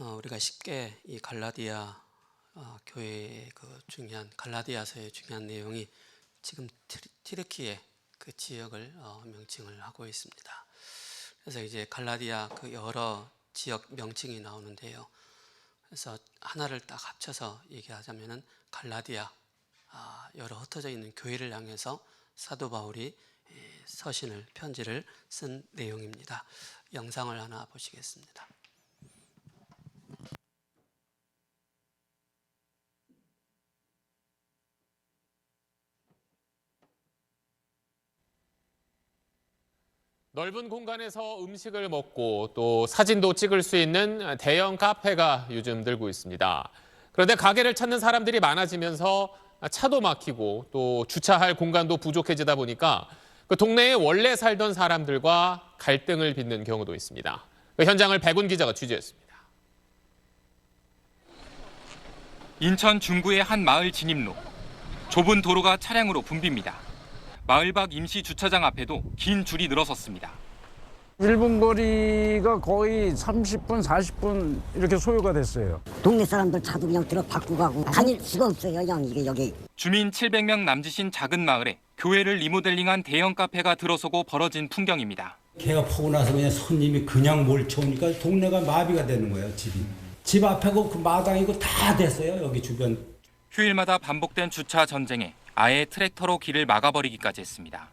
우리가 쉽게 이 갈라디아 교회의 그 중요한 갈라디아서의 중요한 내용이 지금 튀르키예 그 지역을 명칭을 하고 있습니다. 그래서 이제 갈라디아 그 여러 지역 명칭이 나오는데요. 그래서 하나를 딱 합쳐서 얘기하자면은 갈라디아 여러 흩어져 있는 교회를 향해서 사도 바울이 서신을 편지를 쓴 내용입니다. 영상을 하나 보시겠습니다. 넓은 공간에서 음식을 먹고 또 사진도 찍을 수 있는 대형 카페가 요즘 늘고 있습니다. 그런데 가게를 찾는 사람들이 많아지면서 차도 막히고 또 주차할 공간도 부족해지다 보니까 그 동네에 원래 살던 사람들과 갈등을 빚는 경우도 있습니다. 그 현장을 백운 기자가 취재했습니다. 인천 중구의 한 마을 진입로. 좁은 도로가 차량으로 붐빕니다. 마을 밖 임시 주차장 앞에도 긴 줄이 늘어섰습니다. 1분 거리가 거의 30분, 40분 이렇게 소요가 됐어요. 동네 사람들 차도 그냥 들어 바꾸고 가고 다닐 수가 없어요. 그냥 이게 여기. 주민 700명 남짓인 작은 마을에 교회를 리모델링한 대형 카페가 들어서고 벌어진 풍경입니다. 개가 퍼고 나서 그냥 손님이 그냥 몰쳐오니까 동네가 마비가 되는 거예요, 집이. 집 앞에고 그 마당이고 다 됐어요, 여기 주변. 휴일마다 반복된 주차 전쟁에 아예 트랙터로 길을 막아버리기까지 했습니다.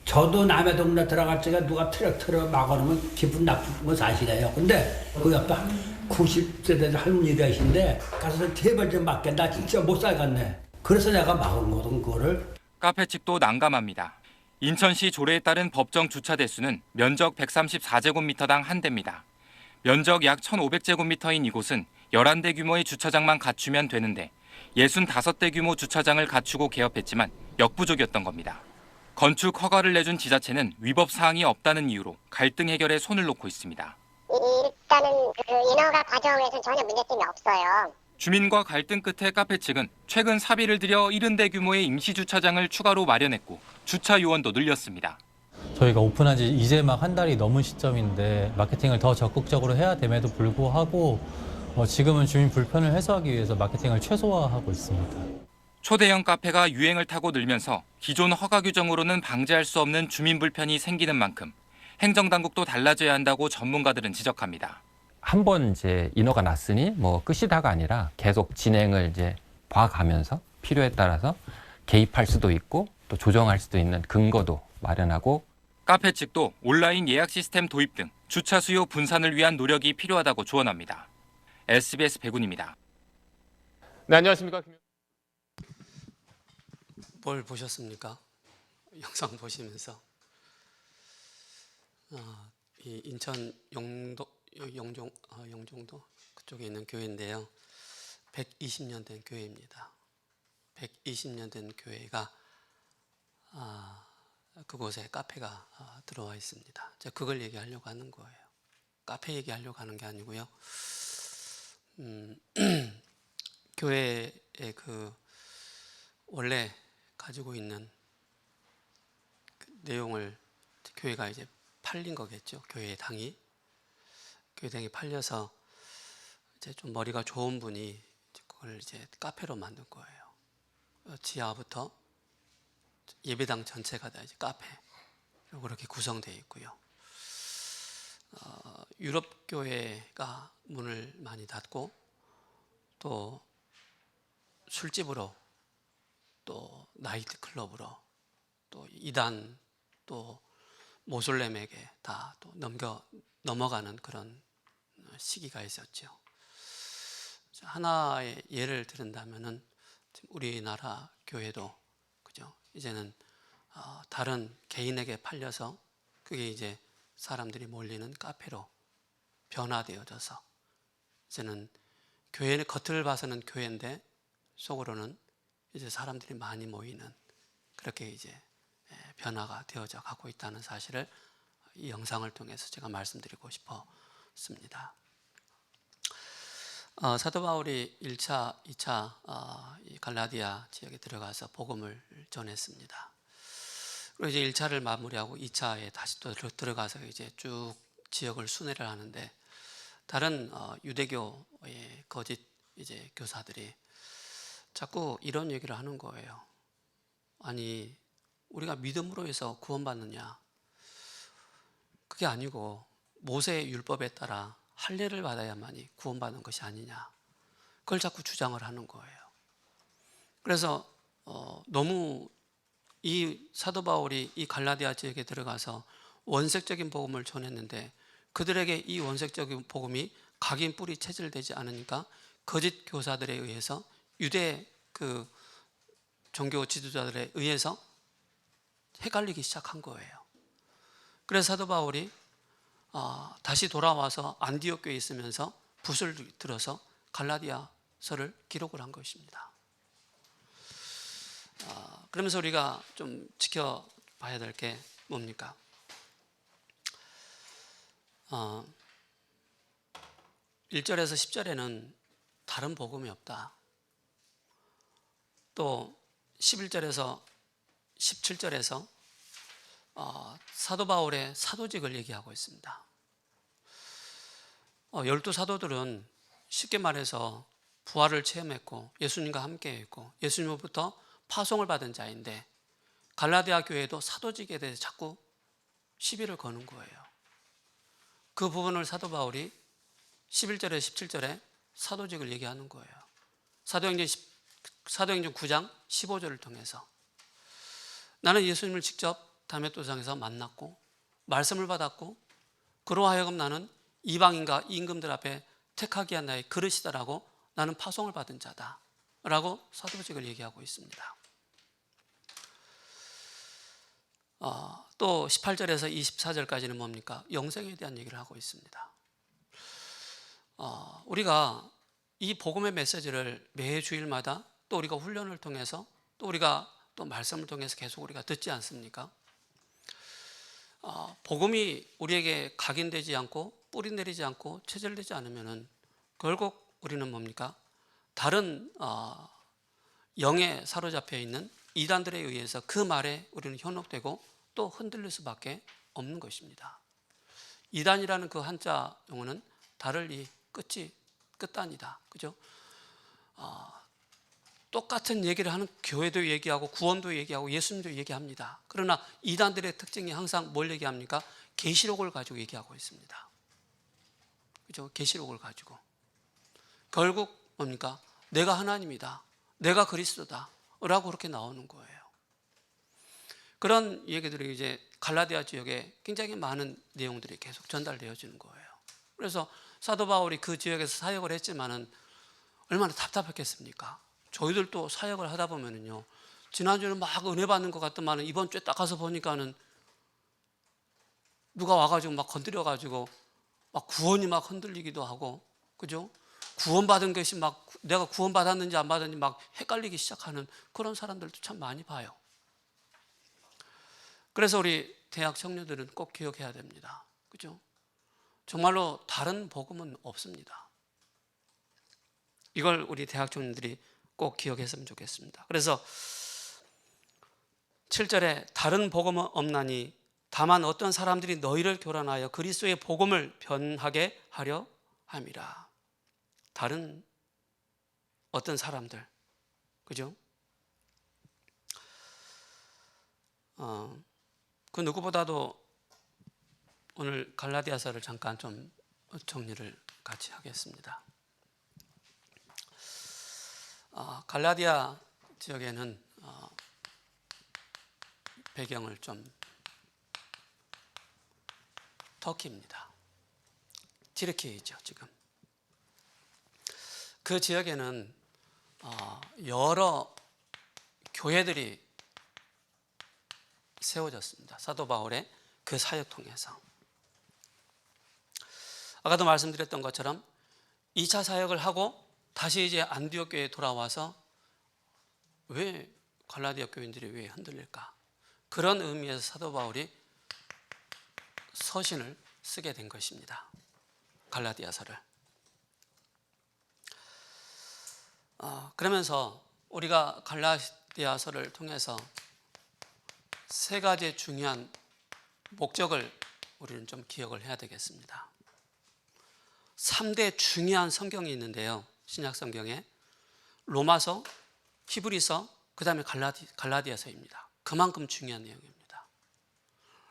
저도 남의 동네 들어갈 적에 누가 트랙터로 막아놓으면 기분 나쁜 건 사실이에요. 근데 그 옆에 90세 된 할머니 되신데 가서 제발 좀 막게. 나 진짜 못 살겠네. 그래서 내가 막은 거든 그거를. 카페 측도 난감합니다. 인천시 조례에 따른 법정 주차 대수는 면적 134제곱미터당 한 대입니다. 면적 약 1,500제곱미터인 이곳은 11대 규모의 주차장만 갖추면 되는데 65대 규모 주차장을 갖추고 개업했지만 역부족이었던 겁니다. 건축 허가를 내준 지자체는 위법 사항이 없다는 이유로 갈등 해결에 손을 놓고 있습니다. 일단은 그 인허가 과정에서는 전혀 문제점이 없어요. 주민과 갈등 끝에 카페 측은 최근 사비를 들여 70대 규모의 임시 주차장을 추가로 마련했고 주차 요원도 늘렸습니다. 저희가 오픈한 지 이제 막 한 달이 넘은 시점인데 마케팅을 더 적극적으로 해야 됨에도 불구하고 지금은 주민 불편을 해소하기 위해서 마케팅을 최소화하고 있습니다. 초대형 카페가 유행을 타고 늘면서 기존 허가 규정으로는 방지할 수 없는 주민 불편이 생기는 만큼 행정당국도 달라져야 한다고 전문가들은 지적합니다. 한 번 이제 인허가 났으니 뭐 끝이다가 아니라 계속 진행을 이제 봐가면서 필요에 따라서 개입할 수도 있고 또 조정할 수도 있는 근거도 마련하고. 카페 측도 온라인 예약 시스템 도입 등 주차 수요 분산을 위한 노력이 필요하다고 조언합니다. SBS 백운입니다. 네, 안녕하십니까. 뭘 보셨습니까? 영상 보시면서 이 인천 영종도 그쪽에 있는 교회인데요. 120년 된 교회입니다. 120년 된 교회가 그곳에 카페가 들어와 있습니다. 제가 그걸 얘기하려고 하는 거예요. 카페 얘기하려고 하는 게 아니고요. 교회의 그 원래 가지고 있는 그 내용을 교회가 이제 팔린 거겠죠. 교회 당이 팔려서 이제 좀 머리가 좋은 분이 그걸 이제 카페로 만든 거예요. 지하부터 예배당 전체가 다 이제 카페로 그렇게 구성되어 있고요. 유럽 교회가 문을 많이 닫고 또 술집으로 또 나이트 클럽으로 또 이단 또 모슬렘에게 다 또 넘어가는 그런 시기가 있었죠. 하나의 예를 들은다면은 우리나라 교회도 그죠? 이제는 다른 개인에게 팔려서 그게 이제 사람들이 몰리는 카페로 변화되어져서 이제는 교회는 겉을 봐서는 교회인데 속으로는 이제 사람들이 많이 모이는 그렇게 이제 변화가 되어져 가고 있다는 사실을 이 영상을 통해서 제가 말씀드리고 싶었습니다. 사도 바울이 1차, 2차 이 갈라디아 지역에 들어가서 복음을 전했습니다. 그리고 이제 1차를 마무리하고 2차에 다시 또 들어가서 이제 쭉 지역을 순회를 하는데 다른 유대교의 거짓 이제 교사들이 자꾸 이런 얘기를 하는 거예요. 아니, 우리가 믿음으로 해서 구원받느냐? 그게 아니고 모세의 율법에 따라 할례를 받아야만이 구원받는 것이 아니냐? 그걸 자꾸 주장을 하는 거예요. 그래서 너무 이 사도 바울이 이 갈라디아 지역에 들어가서 원색적인 복음을 전했는데 그들에게 이 원색적인 복음이 각인 뿌리 체질되지 않으니까 거짓 교사들에 의해서 유대 그 종교 지도자들에 의해서 헷갈리기 시작한 거예요. 그래서 사도 바울이 다시 돌아와서 안디옥 교회에 있으면서 붓을 들어서 갈라디아서를 기록을 한 것입니다. 그러면서 우리가 좀 지켜봐야 될 게 뭡니까? 1절에서 10절에는 다른 복음이 없다. 또 11절에서 17절에서 사도 바울의 사도직을 얘기하고 있습니다. 12사도들은 쉽게 말해서 부활을 체험했고 예수님과 함께 했고 예수님으로부터 파송을 받은 자인데 갈라디아 교회도 사도직에 대해서 자꾸 시비를 거는 거예요. 그 부분을 사도 바울이 11절에 17절에 사도직을 얘기하는 거예요. 사도행전 9장 15절을 통해서 나는 예수님을 직접 다메토상에서 만났고 말씀을 받았고 그로 하여금 나는 이방인과 임금들 앞에 택하게 한 나의 그릇이다라고 나는 파송을 받은 자다 라고 사도직을 얘기하고 있습니다. 또 18절에서 24절까지는 뭡니까? 영생에 대한 얘기를 하고 있습니다. 우리가 이 복음의 메시지를 매 주일마다 또 우리가 훈련을 통해서 또 우리가 또 말씀을 통해서 계속 우리가 듣지 않습니까? 복음이 우리에게 각인되지 않고 뿌리 내리지 않고 체질되지 않으면은 결국 우리는 뭡니까? 다른 영에 사로잡혀 있는 이단들에 의해서 그 말에 우리는 현혹되고 또 흔들릴 수밖에 없는 것입니다. 이단이라는 그 한자 용어는 달을 끝단이다. 그죠? 똑같은 얘기를 하는 교회도 얘기하고 구원도 얘기하고 예수님도 얘기합니다. 그러나 이단들의 특징이 항상 뭘 얘기합니까? 계시록을 가지고 얘기하고 있습니다. 그죠? 계시록을 가지고. 결국 뭡니까? 내가 하나님이다. 내가 그리스도다. 라고 그렇게 나오는 거예요. 그런 얘기들이 이제 갈라디아 지역에 굉장히 많은 내용들이 계속 전달되어지는 거예요. 그래서 사도 바울이 그 지역에서 사역을 했지만은 얼마나 답답했겠습니까? 저희들도 사역을 하다 보면은요, 지난주에는 막 은혜 받는 것 같더만은 이번 주에 딱 가서 보니까는 누가 와가지고 막 건드려가지고 막 구원이 막 흔들리기도 하고, 그죠? 구원받은 것이 막 내가 구원받았는지 안 받았는지 막 헷갈리기 시작하는 그런 사람들도 참 많이 봐요. 그래서 우리 대학 청년들은 꼭 기억해야 됩니다. 그죠? 정말로 다른 복음은 없습니다. 이걸 우리 대학 청년들이 꼭 기억했으면 좋겠습니다. 그래서 7절에 다른 복음은 없나니 다만 어떤 사람들이 너희를 교란하여 그리스도의 복음을 변하게 하려 함이라. 다른 어떤 사람들, 그죠? 그 누구보다도 오늘 갈라디아서를 잠깐 좀 정리를 같이 하겠습니다. 갈라디아 지역에는 배경을 좀 터키입니다. 튀르키예죠 지금. 그 지역에는 여러 교회들이 세워졌습니다. 사도 바울의 그 사역 통해서. 아까도 말씀드렸던 것처럼 2차 사역을 하고 다시 이제 안디옥 교회에 돌아와서 왜 갈라디아 교인들이 왜 흔들릴까? 그런 의미에서 사도 바울이 서신을 쓰게 된 것입니다. 갈라디아서를. 그러면서 우리가 갈라디아서를 통해서 세 가지의 중요한 목적을 우리는 좀 기억을 해야 되겠습니다. 3대 중요한 성경이 있는데요. 신약 성경에 로마서, 히브리서, 그 다음에 갈라디아서입니다. 그만큼 중요한 내용입니다.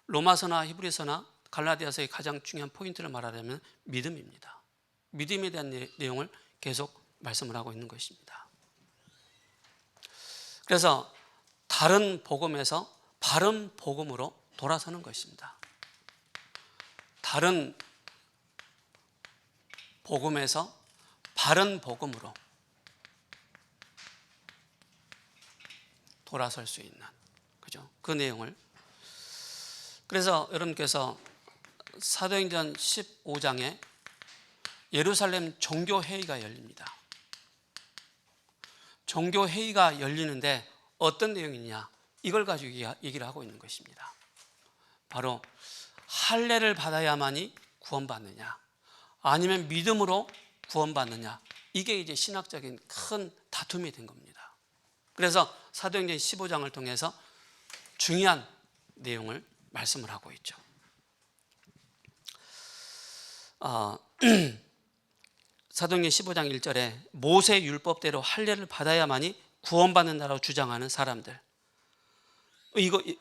로마서나 히브리서나 갈라디아서의 가장 중요한 포인트를 말하려면 믿음입니다. 믿음에 대한 내용을 계속 말씀을 하고 있는 것입니다. 그래서 다른 복음에서 바른 복음으로 돌아서는 것입니다. 다른 복음에서 바른 복음으로 돌아설 수 있는, 그죠? 그 내용을. 그래서 여러분께서 사도행전 15장에 예루살렘 종교회의가 열립니다. 종교회의가 열리는데 어떤 내용이냐, 이걸 가지고 얘기를 하고 있는 것입니다. 바로 할례를 받아야만이 구원받느냐, 아니면 믿음으로 구원받느냐, 이게 이제 신학적인 큰 다툼이 된 겁니다. 그래서 사도행전 15장을 통해서 중요한 내용을 말씀을 하고 있죠. 사도행전 15장 1절에 모세 율법대로 할례를 받아야만이 구원받는다라고 주장하는 사람들,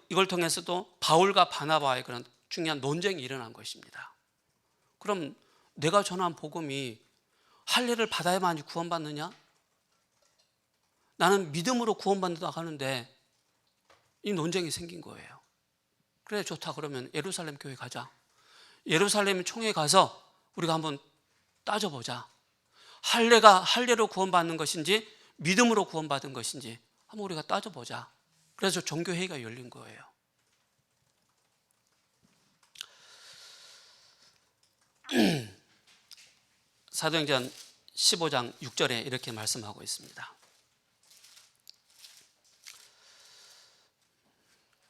이걸 통해서도 바울과 바나바의 그런 중요한 논쟁이 일어난 것입니다. 그럼 내가 전한 복음이 할례를 받아야만이 구원받느냐? 나는 믿음으로 구원받는다고 하는데 이 논쟁이 생긴 거예요. 그래, 좋다. 그러면 예루살렘 교회 가자. 예루살렘 총회에 가서 우리가 한번 따져보자. 할례로 구원받는 것인지 믿음으로 구원받은 것인지 한번 우리가 따져보자. 그래서 종교회의가 열린 거예요. 사도행전 15장 6절에 이렇게 말씀하고 있습니다.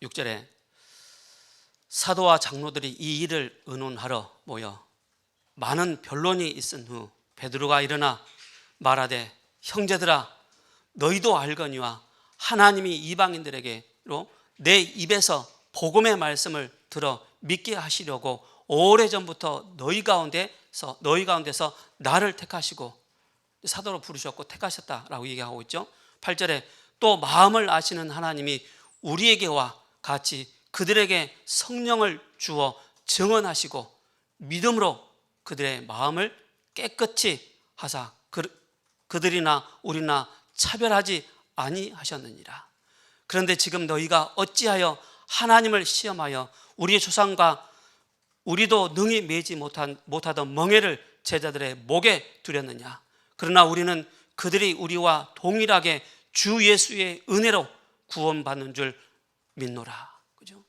6절에 사도와 장로들이 이 일을 의논하러 모여 많은 변론이 있은 후 베드로가 일어나 말하되, 형제들아, 너희도 알거니와 하나님이 이방인들에게로 내 입에서 복음의 말씀을 들어 믿게 하시려고 오래전부터 너희 가운데서 나를 택하시고 사도로 부르셨고 택하셨다라고 얘기하고 있죠. 8절에 또 마음을 아시는 하나님이 우리에게와 같이 그들에게 성령을 주어 증언하시고 믿음으로 그들의 마음을 깨끗이 하사 그들이나 우리나 차별하지 아니하셨느니라. 그런데 지금 너희가 어찌하여 하나님을 시험하여 우리의 조상과 우리도 능히 매지 못하던 멍에를 제자들의 목에 두렸느냐. 그러나 우리는 그들이 우리와 동일하게 주 예수의 은혜로 구원받는 줄 믿노라. 그죠?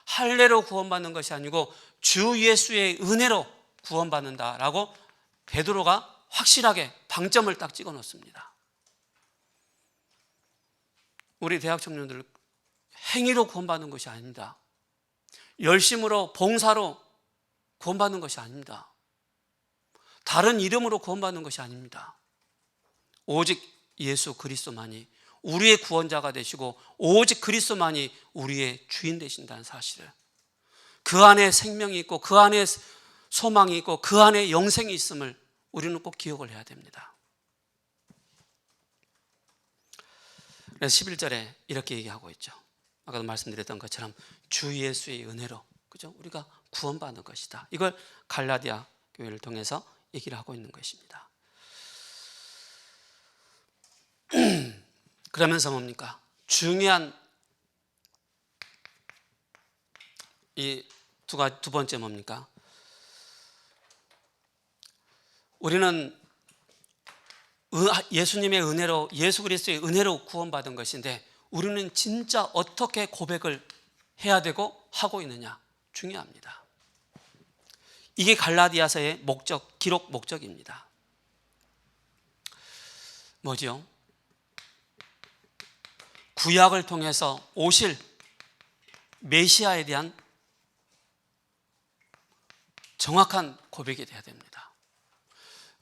할례로 구원받는 것이 아니고 주 예수의 은혜로 구원받는다라고 베드로가 확실하게 방점을 딱 찍어 놓습니다. 우리 대학 청년들 행위로 구원받는 것이 아닙니다. 열심으로 봉사로 구원받는 것이 아닙니다. 다른 이름으로 구원받는 것이 아닙니다. 오직 예수 그리스도만이 우리의 구원자가 되시고 오직 그리스도만이 우리의 주인 되신다는 사실을, 그 안에 생명이 있고 그 안에 소망이 있고 그 안에 영생이 있음을 우리는 꼭 기억을 해야 됩니다. 그래서 11절에 이렇게 얘기하고 있죠. 아까도 말씀드렸던 것처럼 주 예수의 은혜로, 그죠? 우리가 구원받는 것이다. 이걸 갈라디아 교회를 통해서 얘기를 하고 있는 것입니다. 그러면서 뭡니까? 중요한 이 두 번째 뭡니까? 우리는 예수님의 은혜로, 예수 그리스도의 은혜로 구원받은 것인데 우리는 진짜 어떻게 고백을 해야 되고 하고 있느냐, 중요합니다. 이게 갈라디아서의 기록 목적입니다. 뭐죠? 구약을 통해서 오실 메시아에 대한 정확한 고백이 돼야 됩니다.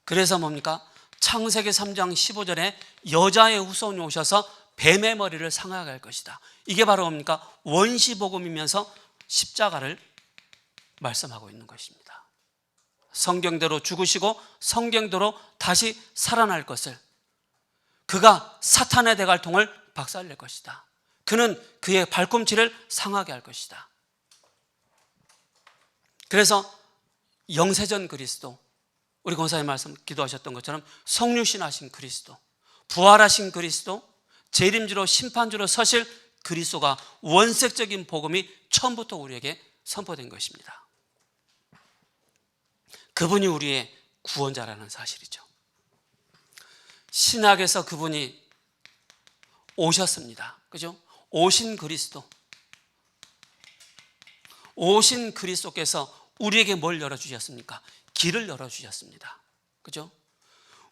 그래서 뭡니까? 창세기 3장 15절에 여자의 후손이 오셔서 뱀의 머리를 상하게 할 것이다. 이게 바로 뭡니까? 원시복음이면서 십자가를 말씀하고 있는 것입니다. 성경대로 죽으시고 성경대로 다시 살아날 것을, 그가 사탄의 대갈통을 박살낼 것이다. 그는 그의 발꿈치를 상하게 할 것이다. 그래서 영세전 그리스도, 우리 권사님 말씀 기도하셨던 것처럼 성육신하신 그리스도, 부활하신 그리스도, 재림주로 심판주로 서실 그리스도가 원색적인 복음이 처음부터 우리에게 선포된 것입니다. 그분이 우리의 구원자라는 사실이죠. 신약에서 그분이 오셨습니다. 그죠? 오신 그리스도. 오신 그리스도께서 우리에게 뭘 열어주셨습니까? 길을 열어주셨습니다. 그죠?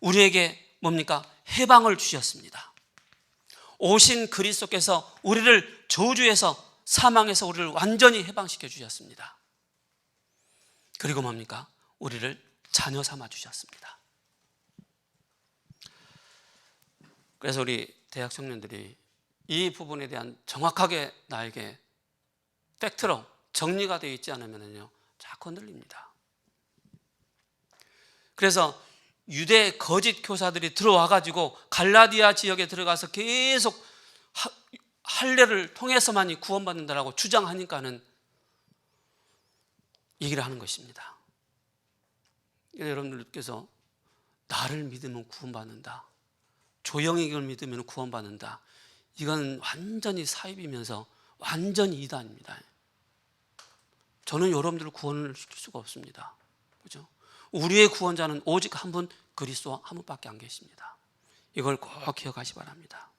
우리에게 뭡니까? 해방을 주셨습니다. 오신 그리스도께서 우리를 저주에서, 사망에서 우리를 완전히 해방시켜 주셨습니다. 그리고 뭡니까? 우리를 자녀 삼아 주셨습니다. 그래서 우리 대학 청년들이 이 부분에 대한 정확하게 나에게 팩트로 정리가 되어 있지 않으면요, 자꾸 흔들립니다. 그래서 유대 거짓 교사들이 들어와 가지고 갈라디아 지역에 들어가서 계속 할례를 통해서만이 구원받는다라고 주장하니까는 얘기를 하는 것입니다. 여러분들께서 나를 믿으면 구원받는다, 조영익을 믿으면 구원받는다, 이건 완전히 사입이면서 완전히 이단입니다. 저는 여러분들을 구원을 시킬 수가 없습니다. 그죠? 우리의 구원자는 오직 한 분, 그리스도 한 분밖에 안 계십니다. 이걸 꼭 기억하시 바랍니다.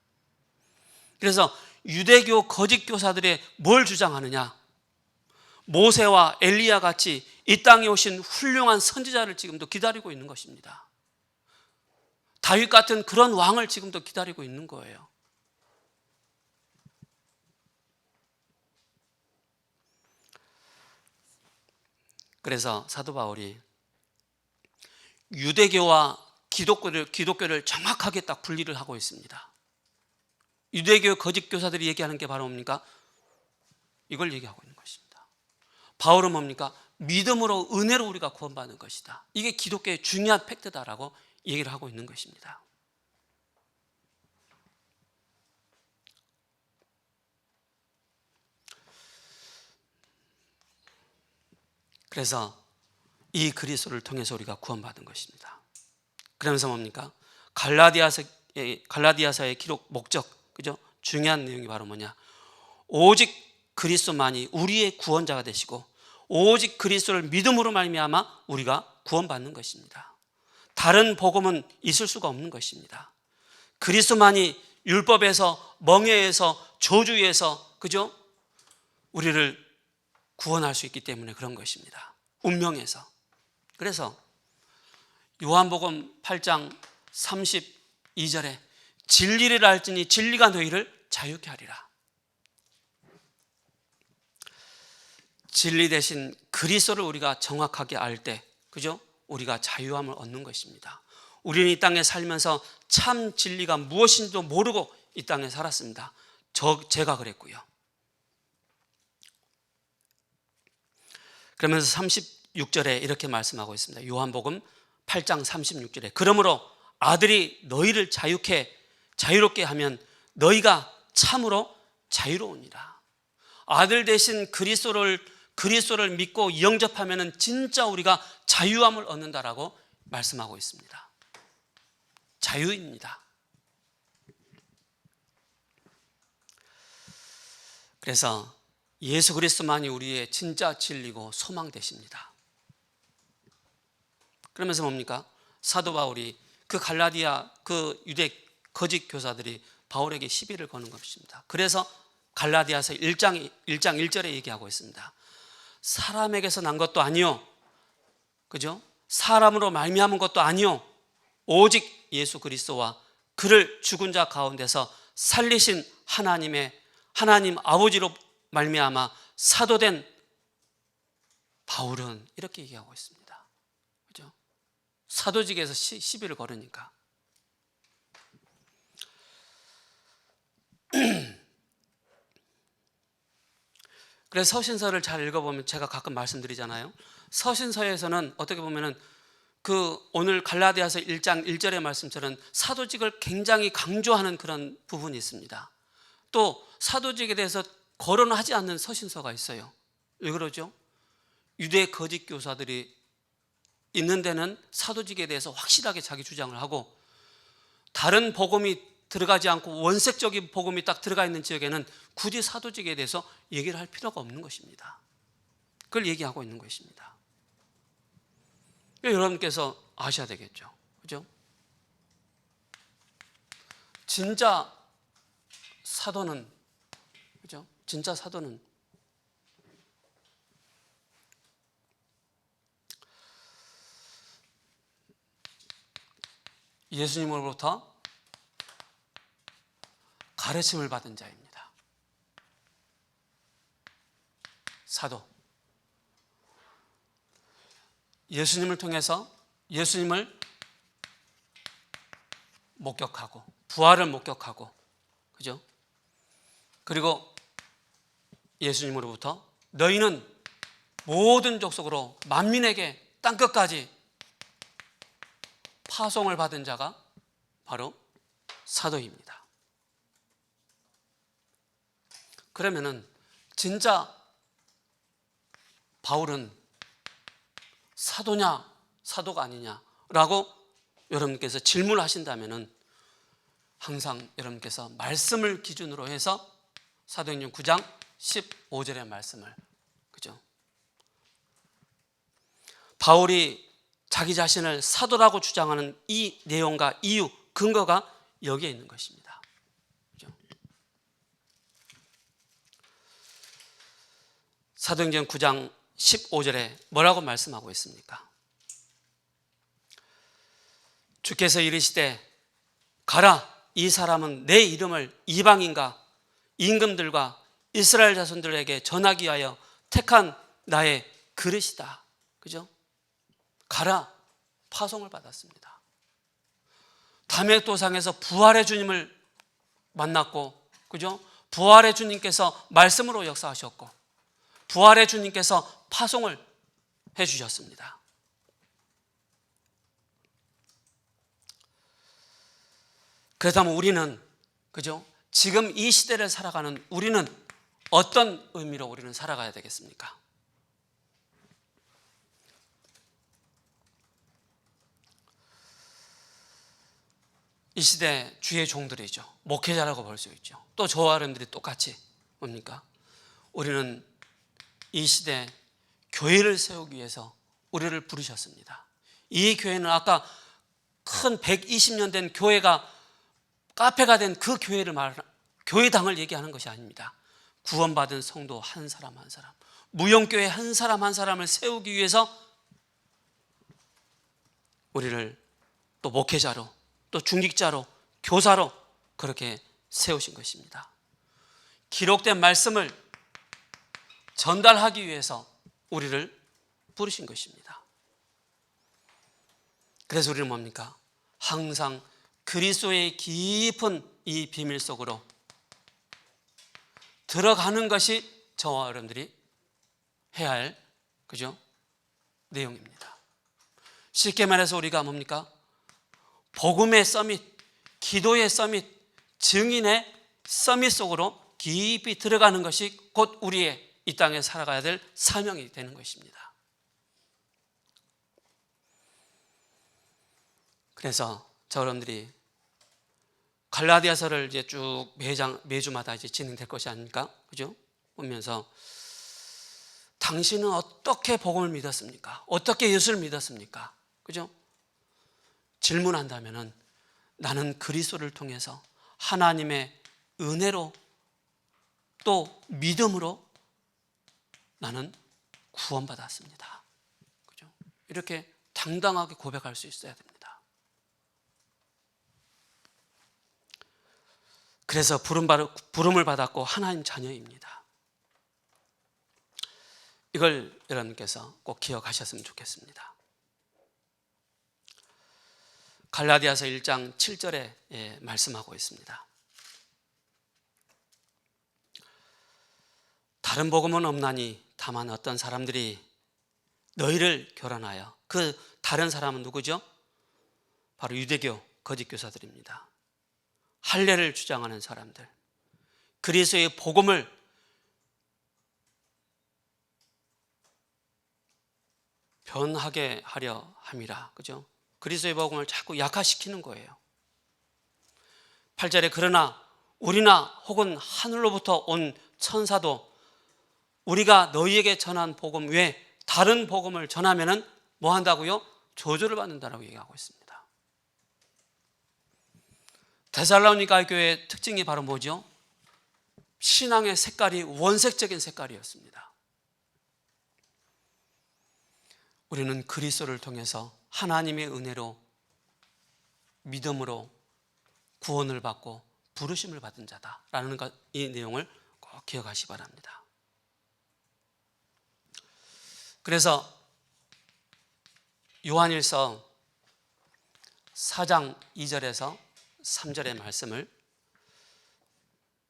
그래서 유대교 거짓 교사들이 뭘 주장하느냐? 모세와 엘리야 같이 이 땅에 오신 훌륭한 선지자를 지금도 기다리고 있는 것입니다. 다윗 같은 그런 왕을 지금도 기다리고 있는 거예요. 그래서 사도 바울이 유대교와 기독교를 정확하게 딱 분리를 하고 있습니다. 유대교 거짓 교사들이 얘기하는 게 바로 뭡니까? 이걸 얘기하고 있는 것입니다. 바울은 뭡니까? 믿음으로, 은혜로 우리가 구원받는 것이다. 이게 기독교의 중요한 팩트다라고 얘기를 하고 있는 것입니다. 그래서 이 그리스도를 통해서 우리가 구원받은 것입니다. 그러면서 뭡니까? 갈라디아서의 기록 목적, 그죠? 중요한 내용이 바로 뭐냐? 오직 그리스도만이 우리의 구원자가 되시고 오직 그리스도를 믿음으로 말미암아 우리가 구원받는 것입니다. 다른 복음은 있을 수가 없는 것입니다. 그리스도만이 율법에서, 멍에에서, 저주에서, 그죠? 우리를 구원할 수 있기 때문에 그런 것입니다. 운명에서. 그래서 요한복음 8장 32절에 진리를 알지니 진리가 너희를 자유케 하리라. 진리 대신 그리스도를 우리가 정확하게 알 때, 그죠? 우리가 자유함을 얻는 것입니다. 우리는 이 땅에 살면서 참 진리가 무엇인지도 모르고 이 땅에 살았습니다. 제가 그랬고요. 그러면서 36절에 이렇게 말씀하고 있습니다. 요한복음 8장 36절에 그러므로 아들이 너희를 자유롭게 하면 너희가 참으로 자유로우니라. 아들 대신 그리스도를 믿고 영접하면 진짜 우리가 자유함을 얻는다라고 말씀하고 있습니다. 자유입니다. 그래서 예수 그리스도만이 우리의 진짜 진리고 소망 되십니다. 그러면서 뭡니까? 사도 바울이 그 갈라디아 그 유대 거짓 교사들이 바울에게 시비를 거는 것입니다. 그래서 갈라디아서 1장 1절에 얘기하고 있습니다. 사람에게서 난 것도 아니요, 그죠? 사람으로 말미암은 것도 아니요, 오직 예수 그리스도와 그를 죽은 자 가운데서 살리신 하나님 아버지로 말미암아 사도된 바울은 이렇게 얘기하고 있습니다. 그죠? 사도직에서 시비를 걸으니까. 그래서 서신서를 잘 읽어보면 제가 가끔 말씀드리잖아요. 서신서에서는 어떻게 보면은 그 오늘 갈라디아서 1장 1절의 말씀처럼 사도직을 굉장히 강조하는 그런 부분이 있습니다. 또 사도직에 대해서 거론하지 않는 서신서가 있어요. 왜 그러죠? 유대 거짓 교사들이 있는 데는 사도직에 대해서 확실하게 자기 주장을 하고, 다른 복음이 들어가지 않고 원색적인 복음이 딱 들어가 있는 지역에는 굳이 사도직에 대해서 얘기를 할 필요가 없는 것입니다. 그걸 얘기하고 있는 것입니다. 여러분께서 아셔야 되겠죠. 그죠? 진짜 사도는, 그죠? 진짜 사도는 예수님으로부터 가르침을 받은 자입니다. 사도. 예수님을 통해서 예수님을 목격하고 부활을 목격하고, 그죠? 그리고 예수님으로부터 너희는 모든 족속으로 만민에게 땅끝까지 파송을 받은 자가 바로 사도입니다. 그러면은 진짜 바울은 사도냐 사도가 아니냐라고 여러분께서 질문을 하신다면은 항상 여러분께서 말씀을 기준으로 해서 사도행전 9장 15절의 말씀을, 그죠? 바울이 자기 자신을 사도라고 주장하는 이 내용과 이유, 근거가 여기에 있는 것입니다. 그죠? 사도행전 9장 15절에 뭐라고 말씀하고 있습니까? 주께서 이르시되 가라, 이 사람은 내 이름을 이방인과 임금들과 이스라엘 자손들에게 전하기 위하여 택한 나의 그릇이다. 그죠? 가라, 파송을 받았습니다. 담액도상에서 부활의 주님을 만났고, 그죠? 부활의 주님께서 말씀으로 역사하셨고, 부활의 주님께서 파송을 해주셨습니다. 그렇다면 우리는, 그죠? 지금 이 시대를 살아가는 우리는 어떤 의미로 우리는 살아가야 되겠습니까? 이 시대 주의 종들이죠. 목회자라고 볼 수 있죠. 또 저와 여러분들이 똑같이 뭡니까? 우리는 이 시대 교회를 세우기 위해서 우리를 부르셨습니다. 이 교회는 아까 큰 120년 된 교회가 카페가 된 그 교회를 교회당을 얘기하는 것이 아닙니다. 구원받은 성도 한 사람 한 사람, 무용교회 한 사람 한 사람을 세우기 위해서 우리를 또 목회자로, 또 중직자로, 교사로 그렇게 세우신 것입니다. 기록된 말씀을 전달하기 위해서 우리를 부르신 것입니다. 그래서 우리는 뭡니까? 항상 그리스도의 깊은 이 비밀 속으로 들어가는 것이 저와 여러분들이 해야 할, 그죠? 내용입니다. 쉽게 말해서 우리가 뭡니까? 복음의 서밋, 기도의 서밋, 증인의 서밋 속으로 깊이 들어가는 것이 곧 우리의 이 땅에 살아가야 될 사명이 되는 것입니다. 그래서 저 여러분들이 갈라디아서를 이제 쭉 매주마다 이제 진행될 것이 아닙니까? 그죠? 보면서 당신은 어떻게 복음을 믿었습니까? 어떻게 예수를 믿었습니까? 그죠? 질문한다면은 나는 그리스도를 통해서 하나님의 은혜로 또 믿음으로 나는 구원받았습니다. 그죠? 이렇게 당당하게 고백할 수 있어야 됩니다. 그래서 부름을 받았고 하나님 자녀입니다. 이걸 여러분께서 꼭 기억하셨으면 좋겠습니다. 갈라디아서 1장 7절에 말씀하고 있습니다. 다른 복음은 없나니 다만 어떤 사람들이 너희를 교란하여. 그 다른 사람은 누구죠? 바로 유대교 거짓 교사들입니다. 할례를 주장하는 사람들, 그리스도의 복음을 변하게 하려 함이라. 그죠? 그리스도의 복음을 자꾸 약화시키는 거예요. 8절에 그러나 우리나 혹은 하늘로부터 온 천사도 우리가 너희에게 전한 복음 외에 다른 복음을 전하면은 뭐 한다고요? 저주를 받는다라고 얘기하고 있습니다. 데살로니가 교회의 특징이 바로 뭐죠? 신앙의 색깔이 원색적인 색깔이었습니다. 우리는 그리스도를 통해서 하나님의 은혜로 믿음으로 구원을 받고 부르심을 받은 자다라는 것, 이 내용을 꼭 기억하시 바랍니다. 그래서 요한일서 4장 2절에서 3절의 말씀을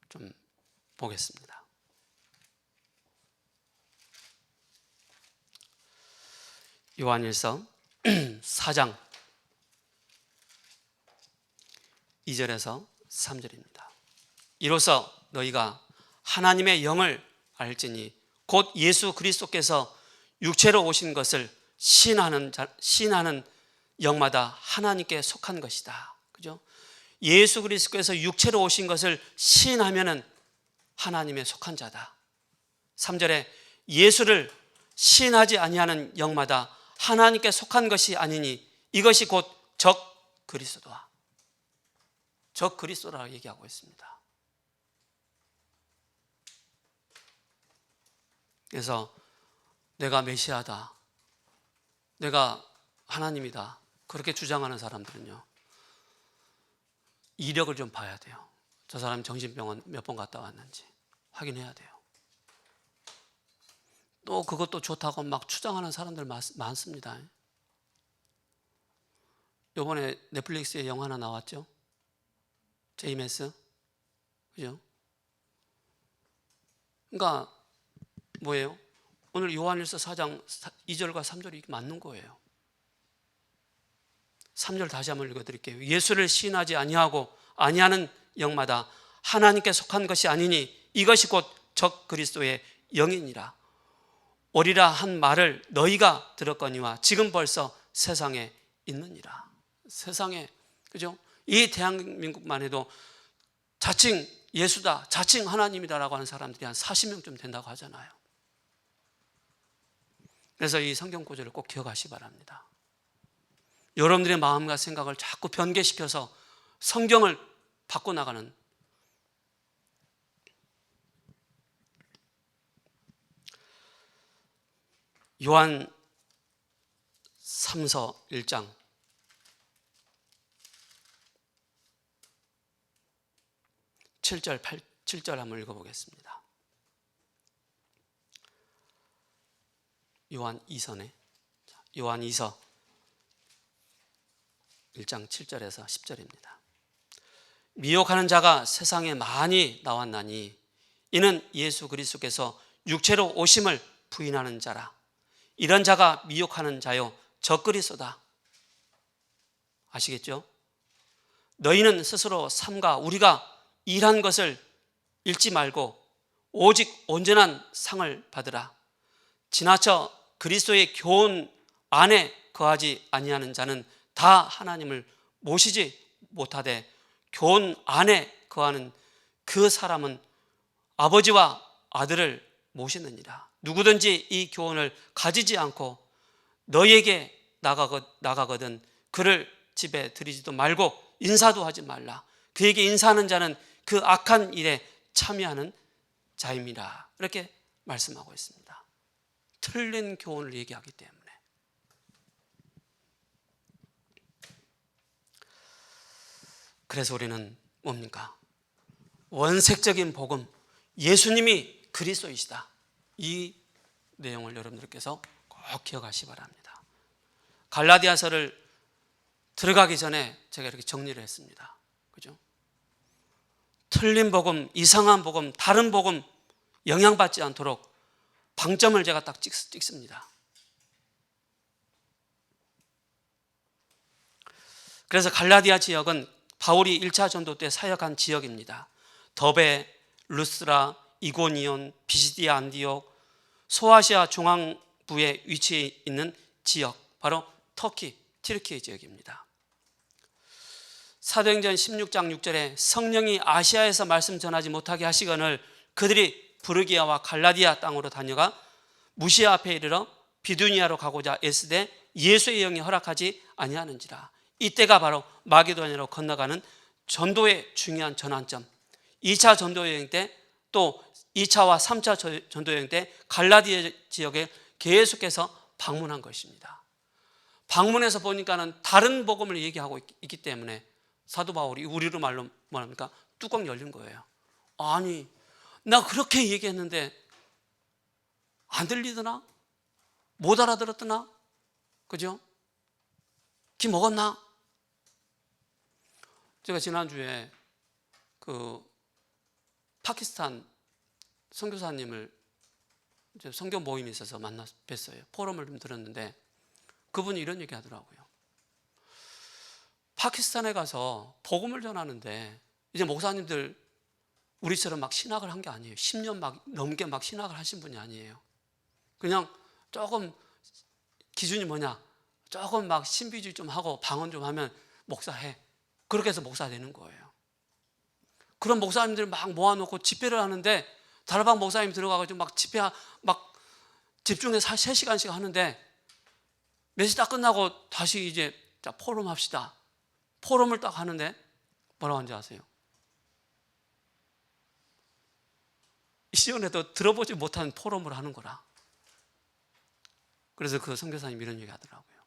좀 보겠습니다. 요한일서 4장 2절에서 3절입니다. 이로써 너희가 하나님의 영을 알지니 곧 예수 그리스도께서 육체로 오신 것을 시인하는 영마다 하나님께 속한 것이다. 그죠? 예수 그리스도께서 육체로 오신 것을 시인하면은 하나님의 속한 자다. 3절에 예수를 시인하지 아니하는 영마다 하나님께 속한 것이 아니니 이것이 곧 적 그리스도다. 적 그리스도라고 얘기하고 있습니다. 그래서 내가 메시아다, 내가 하나님이다, 그렇게 주장하는 사람들은요, 이력을 좀 봐야 돼요. 저 사람이 정신병원 몇 번 갔다 왔는지 확인해야 돼요. 또 그것도 좋다고 막 주장하는 사람들 많습니다. 이번에 넷플릭스에 영화 하나 나왔죠? 제이메스, 그죠? 그러니까 뭐예요? 오늘 요한일서 4장 2절과 3절이 맞는 거예요. 3절 다시 한번 읽어드릴게요. 예수를 시인하지 아니하는 영마다 하나님께 속한 것이 아니니 이것이 곧 적 그리스도의 영이니라. 오리라 한 말을 너희가 들었거니와 지금 벌써 세상에 있느니라. 세상에, 그죠? 이 대한민국만 해도 자칭 예수다, 자칭 하나님이다라고 하는 사람들이 한 40명쯤 된다고 하잖아요. 그래서 이 성경 구절을 꼭 기억하시기 바랍니다. 여러분들의 마음과 생각을 자꾸 변개시켜서 성경을 바꿔나가는, 요한 3서 1장 7절 한번 읽어보겠습니다. 요한 2서 1장 7절에서 10절입니다. 미혹하는 자가 세상에 많이 나왔나니 이는 예수 그리스도께서 육체로 오심을 부인하는 자라. 이런 자가 미혹하는 자요 적 그리스도다. 아시겠죠? 너희는 스스로 삼가 우리가 일한 것을 잃지 말고 오직 온전한 상을 받으라. 지나쳐 그리스도의 교훈 안에 거하지 아니하는 자는 다 하나님을 모시지 못하되 교훈 안에 거하는 그 사람은 아버지와 아들을 모시느니라. 누구든지 이 교훈을 가지지 않고 너희에게 나가거든 그를 집에 들이지도 말고 인사도 하지 말라. 그에게 인사하는 자는 그 악한 일에 참여하는 자임이라. 이렇게 말씀하고 있습니다. 틀린 교훈을 얘기하기 때문에. 그래서 우리는 뭡니까? 원색적인 복음, 예수님이 그리스도이시다. 이 내용을 여러분들께서 꼭 기억하시기 바랍니다. 갈라디아서를 들어가기 전에 제가 이렇게 정리를 했습니다. 그죠? 틀린 복음, 이상한 복음, 다른 복음 영향받지 않도록 방점을 제가 딱 찍습니다. 그래서 갈라디아 지역은 바울이 1차 전도 때 사역한 지역입니다. 더베, 루스라, 이고니온, 비시디아 안디옥, 소아시아 중앙부에 위치해 있는 지역, 바로 터키, 튀르키예 지역입니다. 사도행전 16장 6절에 성령이 아시아에서 말씀 전하지 못하게 하시거늘 그들이 부르기아와 갈라디아 땅으로 다녀가 무시아 앞에 이르러 비두니아로 가고자 애쓰되 예수의 영이 허락하지 아니하는지라. 이때가 바로 마게도냐로 건너가는 전도의 중요한 전환점. 2차 전도 여행 때 또 2차와 3차 전도 여행 때 갈라디아 지역에 계속해서 방문한 것입니다. 방문해서 보니까는 다른 복음을 얘기하고 있기 때문에 사도 바울이 우리로 말로 뭐합니까? 뚜껑 열린 거예요. 아니, 나 그렇게 얘기했는데 안 들리더나? 못 알아들었더나? 그죠? 기 먹었나? 제가 지난주에 그 파키스탄 선교사님을 선교 모임에 있어서 만나 뵀어요. 포럼을 좀 들었는데 그분이 이런 얘기 하더라고요. 파키스탄에 가서 복음을 전하는데 이제 목사님들 우리처럼 막 신학을 한 게 아니에요. 10년 막 넘게 막 신학을 하신 분이 아니에요. 그냥 조금 기준이 뭐냐? 조금 막 신비주의 좀 하고 방언 좀 하면 목사해. 그렇게 해서 목사 되는 거예요. 그런 목사님들 막 모아놓고 집회를 하는데 다락방 목사님 들어가가지고 막 집회 막 집중해서 3시간씩 하는데 메시지 딱 끝나고 다시 이제 자 포럼 합시다. 포럼을 딱 하는데 뭐라고 하는지 아세요? 이 시간에도 들어보지 못한 포럼을 하는 거라. 그래서 그 선교사님이 이런 얘기 하더라고요.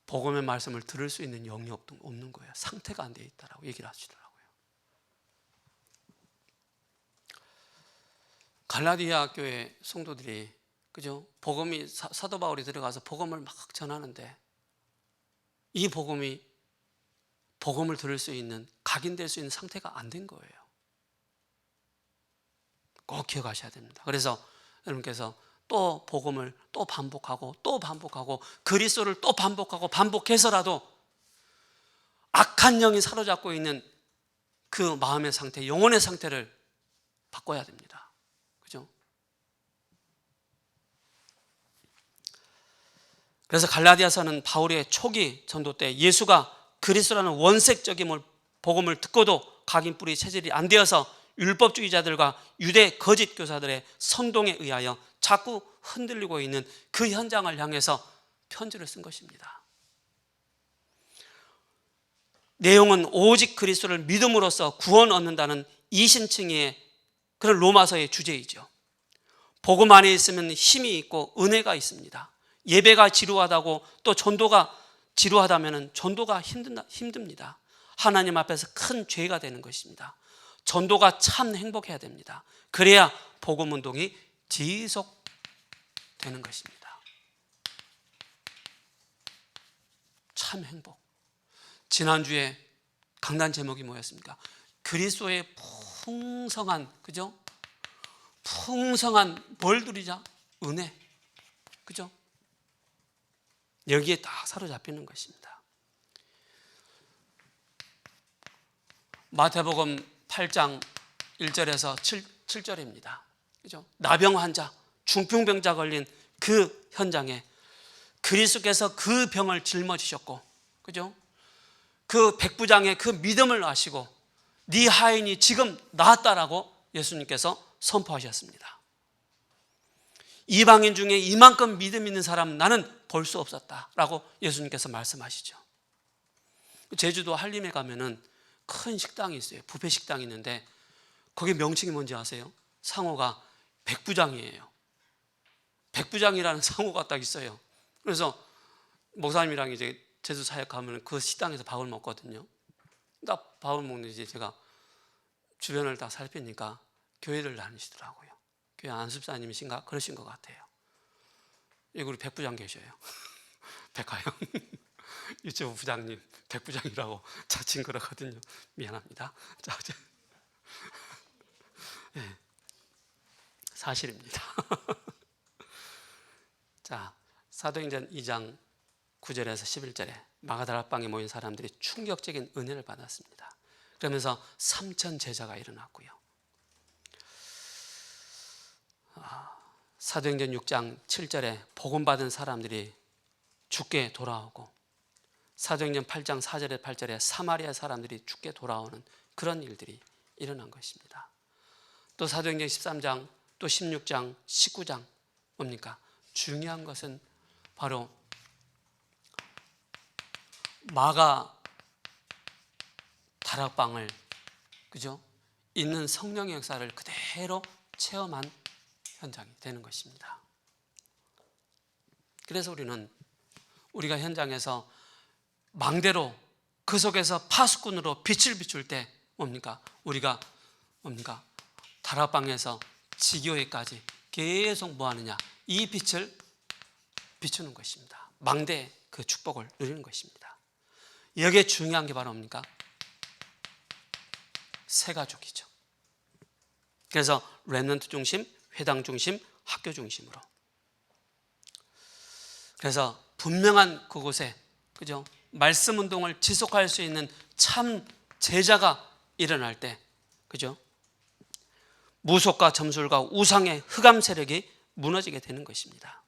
복음의 말씀을 들을 수 있는 영이 없는 거예요. 상태가 안 돼 있다라고 얘기를 하시더라고요. 갈라디아 교회 성도들이 그죠? 복음이 사도 바울이 들어가서 복음을 막 전하는데 이 복음이 복음을 들을 수 있는 각인될 수 있는 상태가 안 된 거예요. 꼭 기억하셔야 됩니다. 그래서 여러분께서 또 복음을 또 반복하고 그리스도를 또 반복해서라도 악한 영이 사로잡고 있는 그 마음의 상태, 영혼의 상태를 바꿔야 됩니다. 그죠? 그래서 갈라디아서는 바울의 초기 전도 때 예수가 그리스도라는 원색적인 복음을 듣고도 각인 뿌리 체질이 안 되어서 율법주의자들과 유대 거짓 교사들의 선동에 의하여 자꾸 흔들리고 있는 그 현장을 향해서 편지를 쓴 것입니다. 내용은 오직 그리스도를 믿음으로써 구원 얻는다는 이신칭의 그런 로마서의 주제이죠. 복음 안에 있으면 힘이 있고 은혜가 있습니다. 예배가 지루하다고 또 전도가 지루하다면 전도가 힘듭니다. 하나님 앞에서 큰 죄가 되는 것입니다. 전도가 참 행복해야 됩니다. 그래야 복음 운동이 지속되는 것입니다. 참 행복. 지난주에 강단 제목이 뭐였습니까? 그리스도의 풍성한, 그죠? 풍성한 뭘 누리자? 은혜. 그죠? 여기에 딱 사로잡히는 것입니다. 마태복음 8장 1절에서 7절입니다. 그죠? 나병 환자, 중풍병자 걸린 그 현장에 그리스도께서 그 병을 짊어지셨고, 그죠? 그 백부장의 그 믿음을 아시고 네 하인이 지금 나았다라고 예수님께서 선포하셨습니다. 이방인 중에 이만큼 믿음 있는 사람 나는 볼 수 없었다라고 예수님께서 말씀하시죠. 제주도 한림에 가면은 큰 식당이 있어요. 뷔페 식당이 있는데 거기 명칭이 뭔지 아세요? 상호가 백부장이에요. 백부장이라는 상호가 딱 있어요. 그래서 목사님이랑 이제 제주 사역 가면 그 식당에서 밥을 먹거든요. 딱 밥을 먹는데 이제 제가 주변을 다 살피니까 교회를 다니시더라고요. 교회 안습사님이신가? 그러신 것 같아요. 여기 우리 백부장 계셔요. 백화영 유튜브 부장님 백부장이라고 자칭 그러거든요. 미안합니다. 자, 네, 사실입니다. 자, 사도행전 2장 9절에서 11절에 마가다락방에 모인 사람들이 충격적인 은혜를 받았습니다. 그러면서 3천 제자가 일어났고요. 사도행전 6장 7절에 복음받은 사람들이 죽게 돌아오고, 사도행전 8장 4절에 8절에 사마리아 사람들이 죽게 돌아오는 그런 일들이 일어난 것입니다. 또 사도행전 13장, 또 16장, 19장 뭡니까? 중요한 것은 바로 마가 다락방을, 그죠? 있는 성령의 역사를 그대로 체험한 현장이 되는 것입니다. 그래서 우리가 현장에서 망대로, 그 속에서 파수꾼으로 빛을 비출 때 뭡니까? 우리가 뭡니까? 다락방에서 지교회까지 계속 뭐 하느냐? 이 빛을 비추는 것입니다. 망대의 그 축복을 누리는 것입니다. 여기에 중요한 게 바로 뭡니까? 세 가족이죠. 그래서 렘넌트 중심, 회당 중심, 학교 중심으로. 그래서 분명한 그곳에, 그죠? 말씀 운동을 지속할 수 있는 참 제자가 일어날 때, 그죠? 무속과 점술과 우상의 흑암 세력이 무너지게 되는 것입니다.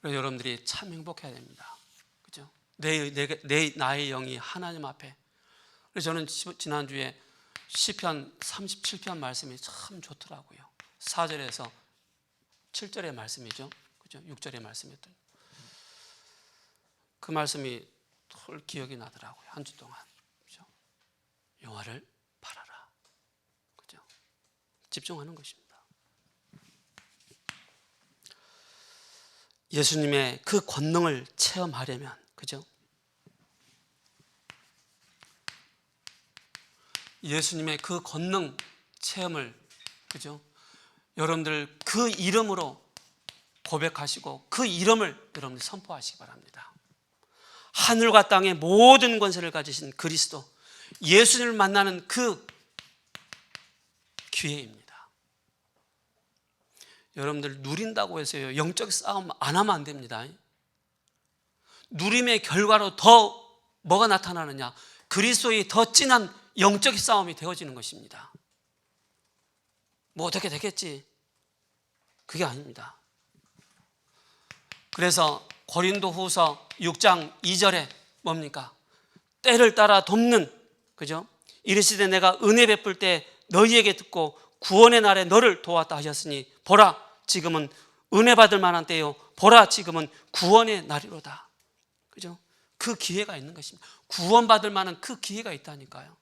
그래서 여러분들이 참 행복해야 됩니다. 그죠? 나의 영이 하나님 앞에. 그래서 저는 지난주에 시편 37편 말씀이 참 좋더라고요. 4절에서 7절의 말씀이죠. 그죠? 6절의 말씀이었던 그 말씀이 털 기억이 나더라고요. 한 주 동안. 그죠? 여호와를 바라라. 그죠? 집중하는 것입니다. 예수님의 그 권능을 체험하려면, 그죠? 예수님의 그 권능 체험을, 그죠? 여러분들 그 이름으로 고백하시고 그 이름을 여러분들 선포하시기 바랍니다. 하늘과 땅의 모든 권세를 가지신 그리스도, 예수님을 만나는 그 기회입니다. 여러분들 누린다고 해서요, 영적 싸움 안 하면 안 됩니다. 누림의 결과로 더 뭐가 나타나느냐? 그리스도의 더 진한 영적 싸움이 되어지는 것입니다. 뭐 어떻게 되겠지? 그게 아닙니다. 그래서 고린도후서 6장 2절에 뭡니까? 때를 따라 돕는, 그죠? 이르시되 내가 은혜 베풀 때 너희에게 듣고 구원의 날에 너를 도왔다 하셨으니 보라 지금은 은혜 받을 만한 때요, 보라 지금은 구원의 날이로다. 그죠? 그 기회가 있는 것입니다. 구원받을 만한 그 기회가 있다니까요.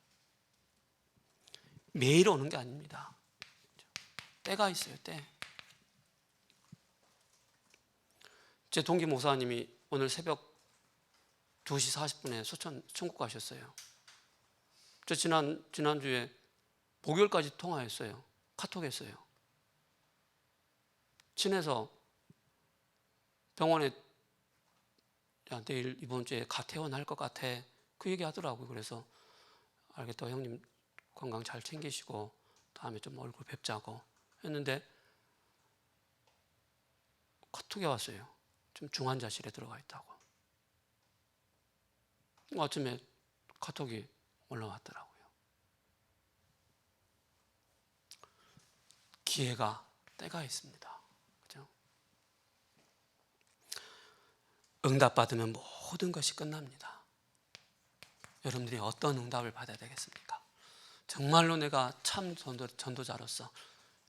매일 오는 게 아닙니다. 때가 있어요, 때. 제 동기 목사님이 오늘 새벽 2시 40분에 소천 천국 가셨어요. 저 지난주에 목요일까지 통화했어요. 카톡 했어요. 친해서 병원에 야, 내일 이번 주에 가퇴원할 것 같아. 그 얘기 하더라고요. 그래서 알겠다, 형님 건강 잘 챙기시고 다음에 좀 얼굴 뵙자고 했는데 카톡이 왔어요. 좀 중환자실에 들어가 있다고. 아침에 카톡이 올라왔더라고요. 기회가, 때가 있습니다. 그죠? 응답받으면 모든 것이 끝납니다. 여러분들이 어떤 응답을 받아야 되겠습니까? 정말로 내가 참 전도자로서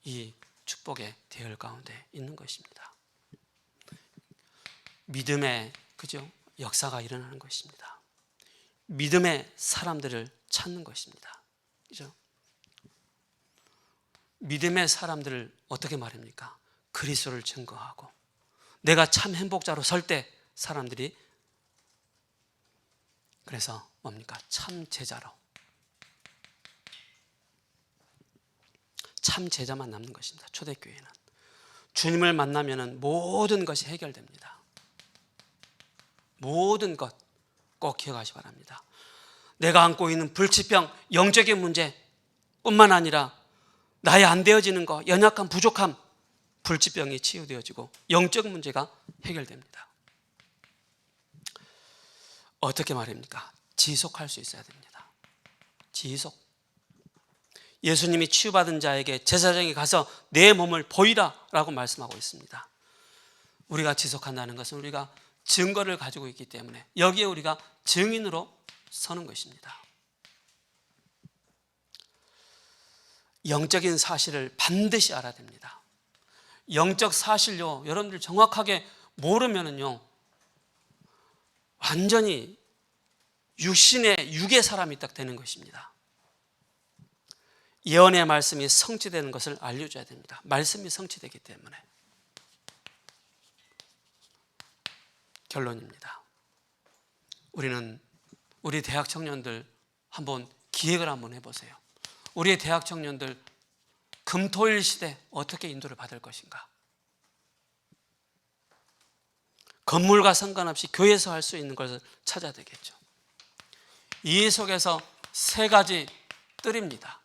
이 축복의 대열 가운데 있는 것입니다. 믿음의, 그죠? 역사가 일어나는 것입니다. 믿음의 사람들을 찾는 것입니다. 그죠? 믿음의 사람들을 어떻게 말합니까? 그리스도를 증거하고 내가 참 행복자로 설 때 사람들이, 그래서 뭡니까? 참 제자로, 참 제자만 남는 것입니다. 초대교회는 주님을 만나면 모든 것이 해결됩니다. 모든 것 꼭 기억하시기 바랍니다. 내가 안고 있는 불치병, 영적인 문제 뿐만 아니라 나의 안 되어지는 것, 연약함, 부족함, 불치병이 치유되어지고 영적 문제가 해결됩니다. 어떻게 말입니까? 지속할 수 있어야 됩니다. 지속. 예수님이 치유받은 자에게 제사장이 가서 내 몸을 보이라 라고 말씀하고 있습니다. 우리가 지속한다는 것은 우리가 증거를 가지고 있기 때문에 여기에 우리가 증인으로 서는 것입니다. 영적인 사실을 반드시 알아야 됩니다. 영적 사실요, 여러분들 정확하게 모르면은요, 완전히 육의 사람이 딱 되는 것입니다. 예언의 말씀이 성취되는 것을 알려줘야 됩니다. 말씀이 성취되기 때문에. 결론입니다. 우리는 우리 대학 청년들 한번 기획을 한번 해보세요. 우리 대학 청년들 금토일 시대 어떻게 인도를 받을 것인가? 건물과 상관없이 교회에서 할 수 있는 것을 찾아야 되겠죠. 이 속에서 세 가지 뜰입니다.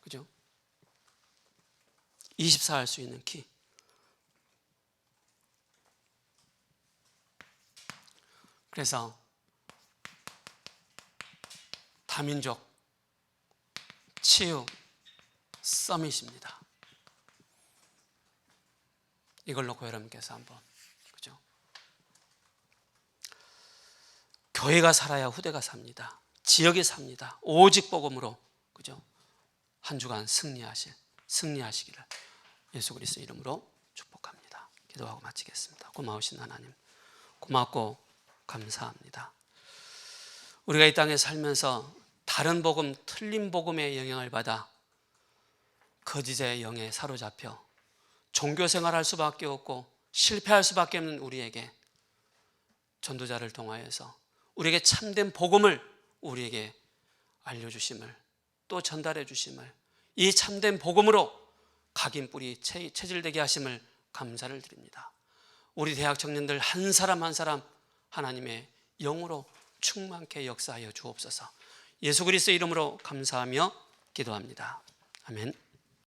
그죠? 24 할 수 있는 키. 그래서 다민족 치유 서밋입니다. 이걸 놓고 여러분께서 한번, 그죠? 교회가 살아야 후대가 삽니다. 지역이 삽니다. 오직 복음으로, 그죠? 한 주간 승리하시기를 예수 그리스도 이름으로 축복합니다. 기도하고 마치겠습니다. 고마우신 하나님, 고맙고 감사합니다. 우리가 이 땅에 살면서 다른 복음, 틀린 복음의 영향을 받아 거짓의 영에 사로잡혀 종교 생활할 수밖에 없고 실패할 수밖에 없는 우리에게 전도자를 통하여서 우리에게 참된 복음을 우리에게 알려주심을, 또 전달해 주심을, 이 참된 복음으로 각인 뿌리 체질되게 하심을 감사를 드립니다. 우리 대학 청년들 한 사람 한 사람 하나님의 영으로 충만케 역사하여 주옵소서. 예수 그리스도의 이름으로 감사하며 기도합니다. 아멘.